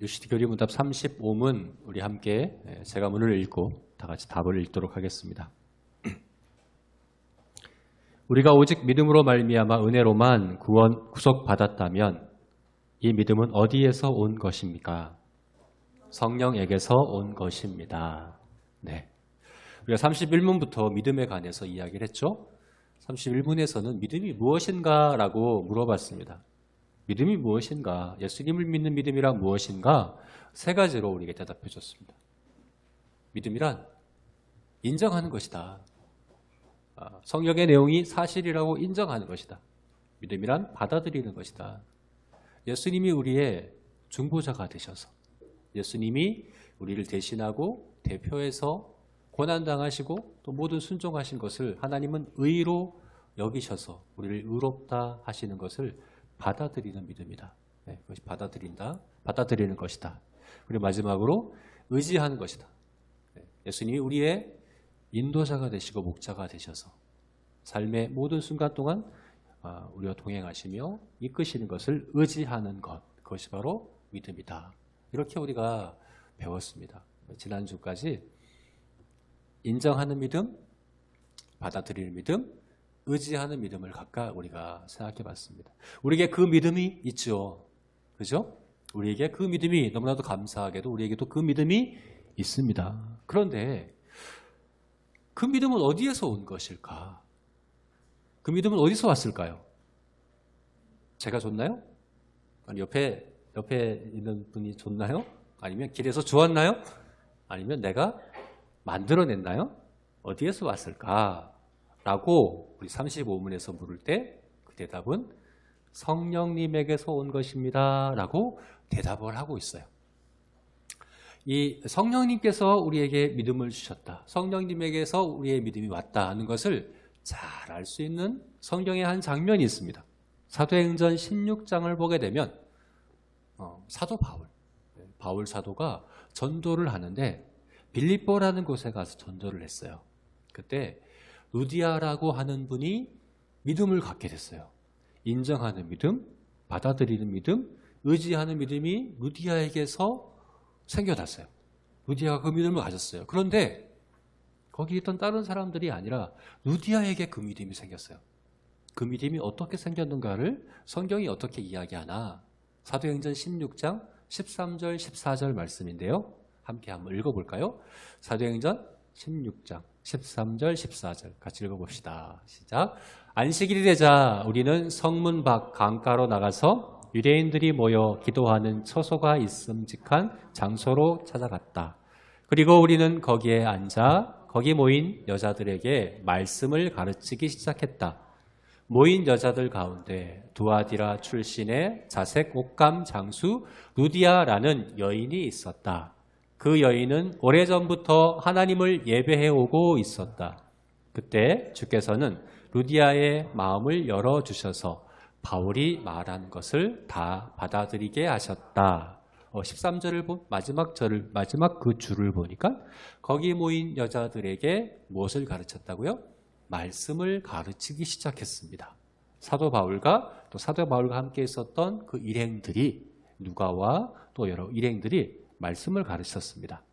UCT 교리문답 35문 우리 함께 제가 문을 읽고 다 같이 답을 읽도록 하겠습니다. 우리가 오직 믿음으로 말미암아 은혜로만 구속받았다면 이 믿음은 어디에서 온 것입니까? 성령에게서 온 것입니다. 네. 우리가 31문부터 믿음에 관해서 이야기를 했죠. 31문에서는 믿음이 무엇인가 라고 물어봤습니다. 믿음이 무엇인가? 예수님을 믿는 믿음이란 무엇인가? 세 가지로 우리에게 대답해 줬습니다. 믿음이란 인정하는 것이다. 성경의 내용이 사실이라고 인정하는 것이다. 믿음이란 받아들이는 것이다. 예수님이 우리의 중보자가 되셔서 예수님이 우리를 대신하고 대표해서 고난당하시고 또 모든 순종하신 것을 하나님은 의로 여기셔서 우리를 의롭다 하시는 것을 받아들이는 믿음이다. 네, 그것이 받아들이는 것이다. 그리고 마지막으로 의지하는 것이다. 네, 예수님이 우리의 인도자가 되시고 목자가 되셔서 삶의 모든 순간 동안 우리와 동행하시며 이끄시는 것을 의지하는 것, 그것이 바로 믿음이다. 이렇게 우리가 배웠습니다. 지난주까지 인정하는 믿음, 받아들이는 믿음, 의지하는 믿음을 각각 우리가 생각해 봤습니다. 우리에게 그 믿음이 있죠. 그죠? 우리에게 그 믿음이 너무나도 감사하게도 우리에게도 그 믿음이 있습니다. 그런데 그 믿음은 어디에서 온 것일까? 그 믿음은 어디서 왔을까요? 제가 줬나요? 아니 옆에 있는 분이 줬나요? 아니면 길에서 주었나요? 아니면 내가 만들어냈나요? 어디에서 왔을까? 라고 우리 35문에서 물을 때 그 대답은 성령님에게서 온 것입니다. 라고 대답을 하고 있어요. 이 성령님께서 우리에게 믿음을 주셨다. 성령님에게서 우리의 믿음이 왔다 하는 것을 잘 알 수 있는 성경의 한 장면이 있습니다. 사도행전 16장을 보게 되면 사도 바울 사도가 전도를 하는데 빌립보라는 곳에 가서 전도를 했어요. 그때 루디아라고 하는 분이 믿음을 갖게 됐어요. 인정하는 믿음, 받아들이는 믿음, 의지하는 믿음이 루디아에게서 생겨났어요. 루디아가 그 믿음을 가졌어요. 그런데 거기 있던 다른 사람들이 아니라 루디아에게 그 믿음이 생겼어요. 그 믿음이 어떻게 생겼는가를 성경이 어떻게 이야기하나? 사도행전 16장 13절 14절 말씀인데요. 함께 한번 읽어볼까요? 사도행전 16장 13절 14절 같이 읽어봅시다. 시작. 안식일이 되자 우리는 성문 밖 강가로 나가서 유대인들이 모여 기도하는 처소가 있음직한 장소로 찾아갔다. 그리고 우리는 거기에 앉아 거기 모인 여자들에게 말씀을 가르치기 시작했다. 모인 여자들 가운데 두아디라 출신의 자색 옷감 장수 루디아라는 여인이 있었다. 그 여인은 오래전부터 하나님을 예배해 오고 있었다. 그때 주께서는 루디아의 마음을 열어주셔서 바울이 말한 것을 다 받아들이게 하셨다. 13절을 본 마지막 그 줄을 보니까 거기 모인 여자들에게 무엇을 가르쳤다고요? 말씀을 가르치기 시작했습니다. 사도 바울과 함께 있었던 그 일행들이 누가와 또 여러 일행들이 말씀을 가르쳤습니다.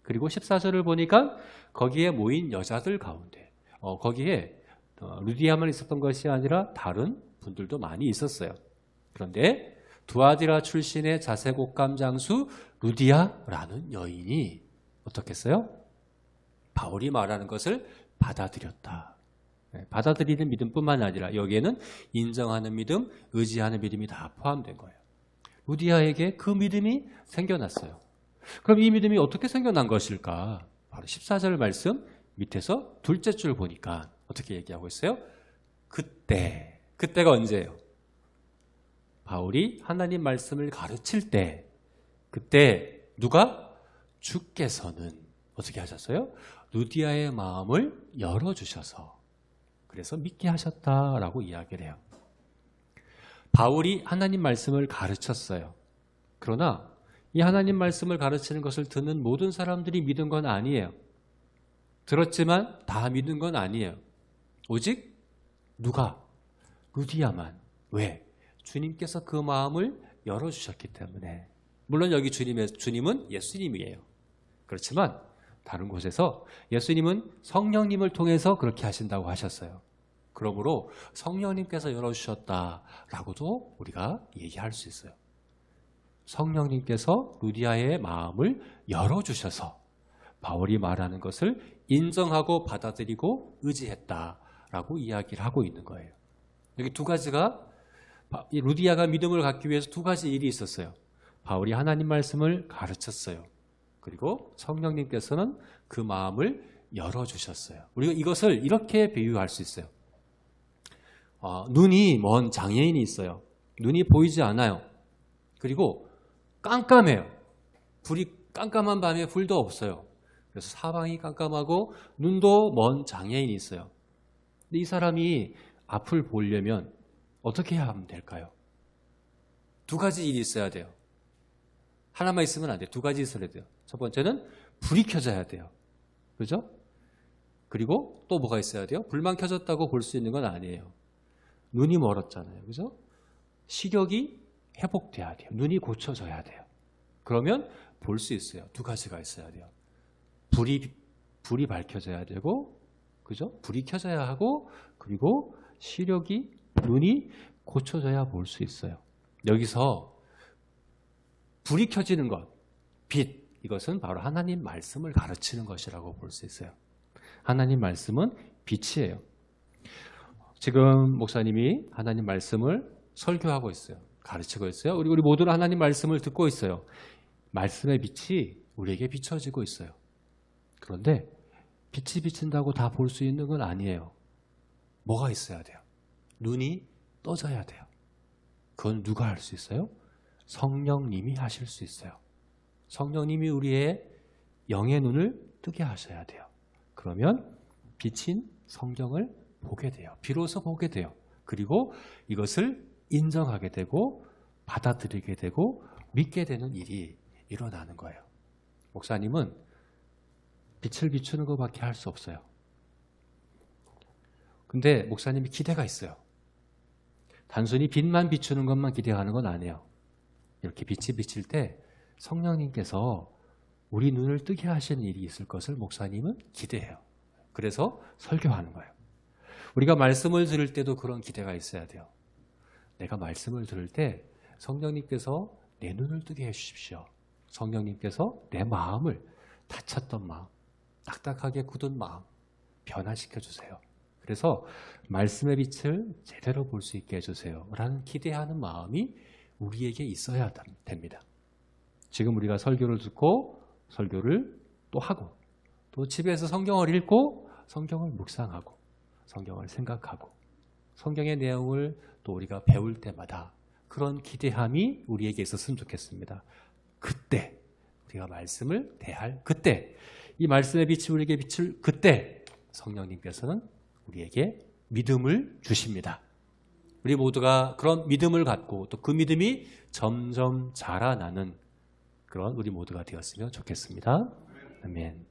그리고 14절을 보니까 거기에 모인 여자들 가운데 거기에 루디아만 있었던 것이 아니라 다른 분들도 많이 있었어요. 그런데 두아디라 출신의 자색 옷감 장수 루디아라는 여인이 어떻게 했어요? 바울이 말하는 것을 받아들였다. 받아들이는 믿음뿐만 아니라 여기에는 인정하는 믿음, 의지하는 믿음이 다 포함된 거예요. 루디아에게 그 믿음이 생겨났어요. 그럼 이 믿음이 어떻게 생겨난 것일까? 바로 14절 말씀 밑에서 둘째 줄 보니까 어떻게 얘기하고 있어요? 그때가 언제예요? 바울이 하나님 말씀을 가르칠 때, 그때 누가? 주께서는 어떻게 하셨어요? 루디아의 마음을 열어주셔서 그래서 믿게 하셨다라고 이야기를 해요. 바울이 하나님 말씀을 가르쳤어요. 그러나 이 하나님 말씀을 가르치는 것을 듣는 모든 사람들이 믿은 건 아니에요. 들었지만 다 믿은 건 아니에요. 오직 누가? 루디아만. 왜? 주님께서 그 마음을 열어주셨기 때문에. 물론 여기 주님은 예수님이에요. 그렇지만 다른 곳에서 예수님은 성령님을 통해서 그렇게 하신다고 하셨어요. 그러므로 성령님께서 열어주셨다라고도 우리가 얘기할 수 있어요. 성령님께서 루디아의 마음을 열어주셔서 바울이 말하는 것을 인정하고 받아들이고 의지했다라고 이야기를 하고 있는 거예요. 여기 두 가지가, 루디아가 믿음을 갖기 위해서 두 가지 일이 있었어요. 바울이 하나님 말씀을 가르쳤어요. 그리고 성령님께서는 그 마음을 열어주셨어요. 우리가 이것을 이렇게 비유할 수 있어요. 눈이 먼 장애인이 있어요. 눈이 보이지 않아요. 그리고 깜깜해요. 불이 깜깜한 밤에 불도 없어요. 그래서 사방이 깜깜하고 눈도 먼 장애인이 있어요. 근데 이 사람이 앞을 보려면 어떻게 해야 하면 될까요? 두 가지 일이 있어야 돼요. 하나만 있으면 안 돼요. 두 가지 있어야 돼요. 첫 번째는 불이 켜져야 돼요. 그죠? 그리고 또 뭐가 있어야 돼요? 불만 켜졌다고 볼 수 있는 건 아니에요. 눈이 멀었잖아요. 그죠? 시력이 회복돼야 돼요. 눈이 고쳐져야 돼요. 그러면 볼 수 있어요. 두 가지가 있어야 돼요. 불이 밝혀져야 되고, 그죠? 불이 켜져야 하고, 그리고 시력이, 눈이 고쳐져야 볼 수 있어요. 여기서 불이 켜지는 것, 빛, 이것은 바로 하나님 말씀을 가르치는 것이라고 볼 수 있어요. 하나님 말씀은 빛이에요. 지금 목사님이 하나님 말씀을 설교하고 있어요. 가르치고 있어요. 우리 모두는 하나님 말씀을 듣고 있어요. 말씀의 빛이 우리에게 비춰지고 있어요. 그런데 빛이 비친다고 다 볼 수 있는 건 아니에요. 뭐가 있어야 돼요? 눈이 떠져야 돼요. 그건 누가 할 수 있어요? 성령님이 하실 수 있어요. 성령님이 우리의 영의 눈을 뜨게 하셔야 돼요. 그러면 빛인 성경을 보게 돼요. 비로소 보게 돼요. 그리고 이것을 인정하게 되고 받아들이게 되고 믿게 되는 일이 일어나는 거예요. 목사님은 빛을 비추는 것밖에 할 수 없어요. 근데 목사님이 기대가 있어요. 단순히 빛만 비추는 것만 기대하는 건 아니에요. 이렇게 빛이 비칠 때 성령님께서 우리 눈을 뜨게 하시는 일이 있을 것을 목사님은 기대해요. 그래서 설교하는 거예요. 우리가 말씀을 들을 때도 그런 기대가 있어야 돼요. 내가 말씀을 들을 때 성령님께서 내 눈을 뜨게 해주십시오. 성령님께서 내 마음을, 다쳤던 마음, 딱딱하게 굳은 마음 변화시켜 주세요. 그래서 말씀의 빛을 제대로 볼 수 있게 해주세요 라는 기대하는 마음이 우리에게 있어야 됩니다. 지금 우리가 설교를 듣고 설교를 또 하고 또 집에서 성경을 읽고 성경을 묵상하고 성경을 생각하고 성경의 내용을 또 우리가 배울 때마다 그런 기대함이 우리에게 있었으면 좋겠습니다. 그때 우리가 말씀을 대할 그때 이 말씀의 빛이 우리에게 비칠 그때 성령님께서는 우리에게 믿음을 주십니다. 우리 모두가 그런 믿음을 갖고 또 그 믿음이 점점 자라나는 그런 우리 모두가 되었으면 좋겠습니다. 아멘.